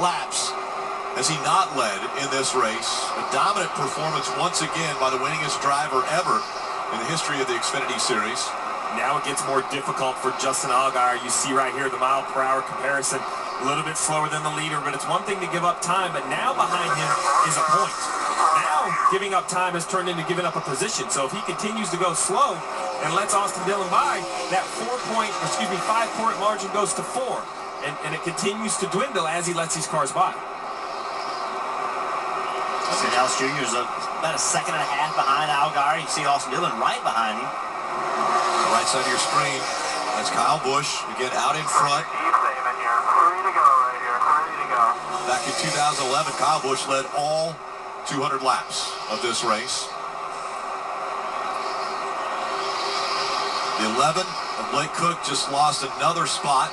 laps has he not led in this race. A dominant performance once again by the winningest driver ever in the history of the Xfinity Series. Now it gets more difficult for Justin Allgaier. You see right here the mile-per-hour comparison. A little bit slower than the leader, but it's one thing to give up time, but now behind him is a point. Now giving up time has turned into giving up a position. So if he continues to go slow and lets Austin Dillon by, that 5-point margin goes to 4. And it continues to dwindle as he lets these cars by. Stenhouse Jr. is about a second and a half behind Allgaier. You see Austin Dillon right behind him. The right side of your screen, that's Kyle Busch, again out in front. Back in 2011, Kyle Busch led all 200 laps of this race. The 11 of Blake Cook just lost another spot.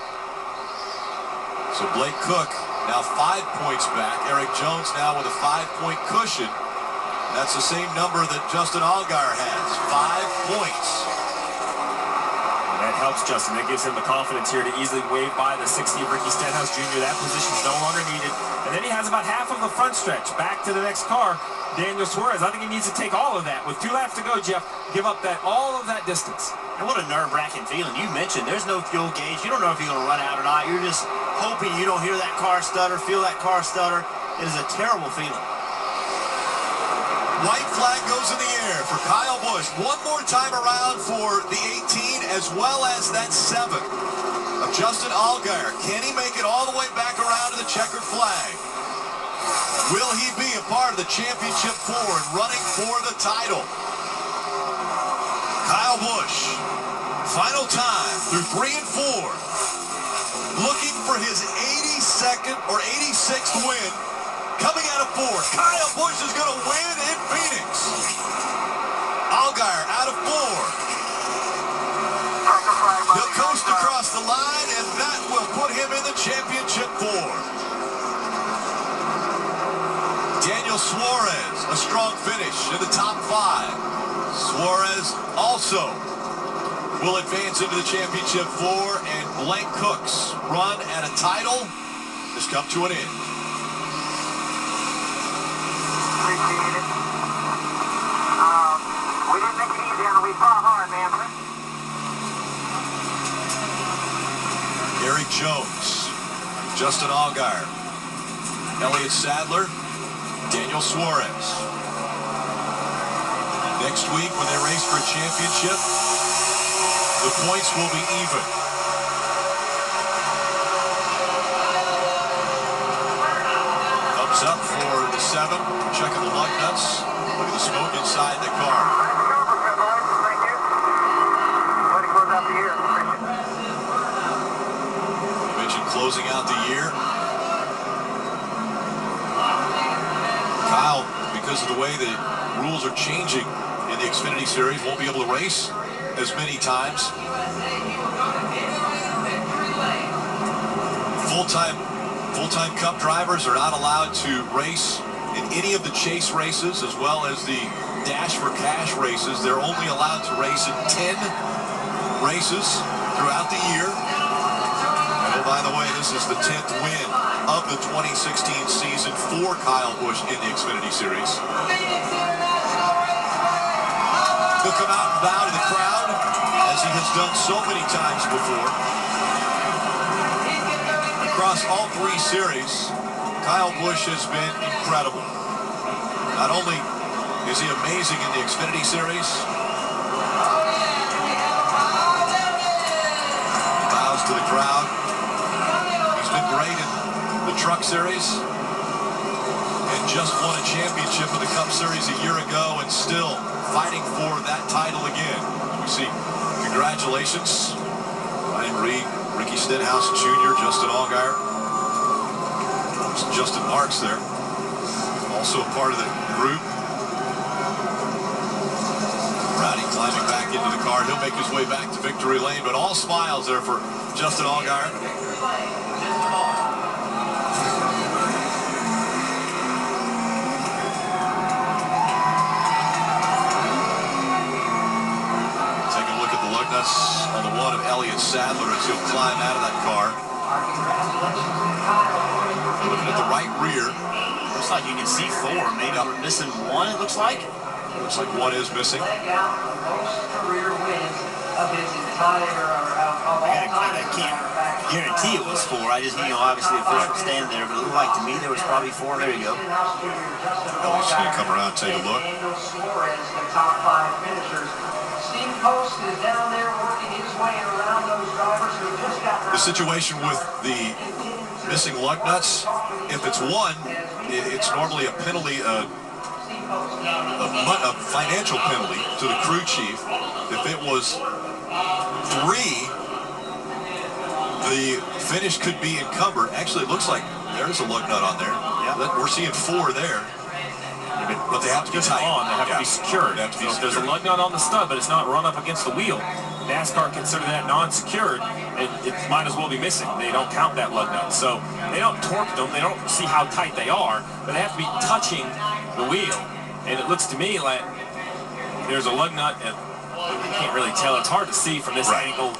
So Blake Cook now 5 points back. Eric Jones now with a 5-point cushion. That's the same number that Justin Allgaier has, 5 points. That helps Justin. That gives him the confidence here to easily wave by the 60 of Ricky Stenhouse Jr. That position's no longer needed. And then he has about half of the front stretch back to the next car, Daniel Suarez. I think he needs to take all of that. With 2 laps to go, Jeff, give up all of that distance. And what a nerve-wracking feeling. You mentioned there's no fuel gauge. You don't know if you're going to run out or not. You're just hoping you don't hear that car stutter, feel that car stutter. It is a terrible feeling. White flag goes in the air for Kyle Busch. One more time around for the 18 as well as that 7 of Justin Allgaier. Can he make it all the way back around to the checkered flag? Will he be a part of the championship 4 and running for the title? Kyle Busch, final time through 3 and 4. Looking for his 82nd or 86th win. Coming out of 4, Kyle Busch is going to win in Phoenix. Allgaier out of 4. He'll coast across the line, and that will put him in the championship 4. Daniel Suarez, a strong finish in the top 5. Suarez also will advance into the championship 4, and Blake Cook's run at a title has come to an end. Appreciate it. We didn't make it easy on him. We fought hard, man. Eric Jones, Justin Allgaier, Elliott Sadler, Daniel Suarez. Next week, when they race for a championship, the points will be even. Thumbs up for the 7, checking the lug nuts. Look at the smoke inside the car. Thank you. Way to close out the year. You mentioned closing out the year. Kyle, because of the way the rules are changing in the Xfinity Series, won't be able to race as many times. Full-time Cup drivers are not allowed to race in any of the chase races as well as the Dash for Cash races. They're only allowed to race in 10 races throughout the year. And oh, by the way, this is the 10th win of the 2016 season for Kyle Busch in the Xfinity Series. He'll come out and bow to the crowd, as he has done so many times before. Across all 3 series, Kyle Busch has been incredible. Not only is he amazing in the Xfinity Series, he bows to the crowd. He's been great in the Truck Series and just won a championship in the Cup Series a year ago and still fighting for that title again. We see congratulations, Ryan Reed, Ricky Stenhouse Jr., Justin Allgaier, Justin Marks there, also a part of the group. Rowdy climbing back into the car. He'll make his way back to victory lane, but all smiles there for Justin Allgaier. On the one of Elliott Sadler as he'll climb out of that car. Looking at the right rear. Looks like you can see 4. Maybe we're missing 1, it looks like. Looks like 1 is missing. I can't guarantee it was 4. I just, obviously the official standing there, but it looked like to me there was probably 4. There you go. Ellie's going to come around and take a look. The situation with the missing lug nuts, if it's 1, it's normally a penalty, a financial penalty to the crew chief. If it was 3, the finish could be encumbered. Actually, it looks like there's a lug nut on there. Yeah. We're seeing 4 there. But they have to be tight. They have to be secured. So if there's a lug nut on the stud, but it's not run up against the wheel, NASCAR consider that non-secured. It might as well be missing. They don't count that lug nut. So they don't torque them. They don't see how tight they are, but they have to be touching the wheel. And it looks to me like there's a lug nut, and you can't really tell. It's hard to see from this angle.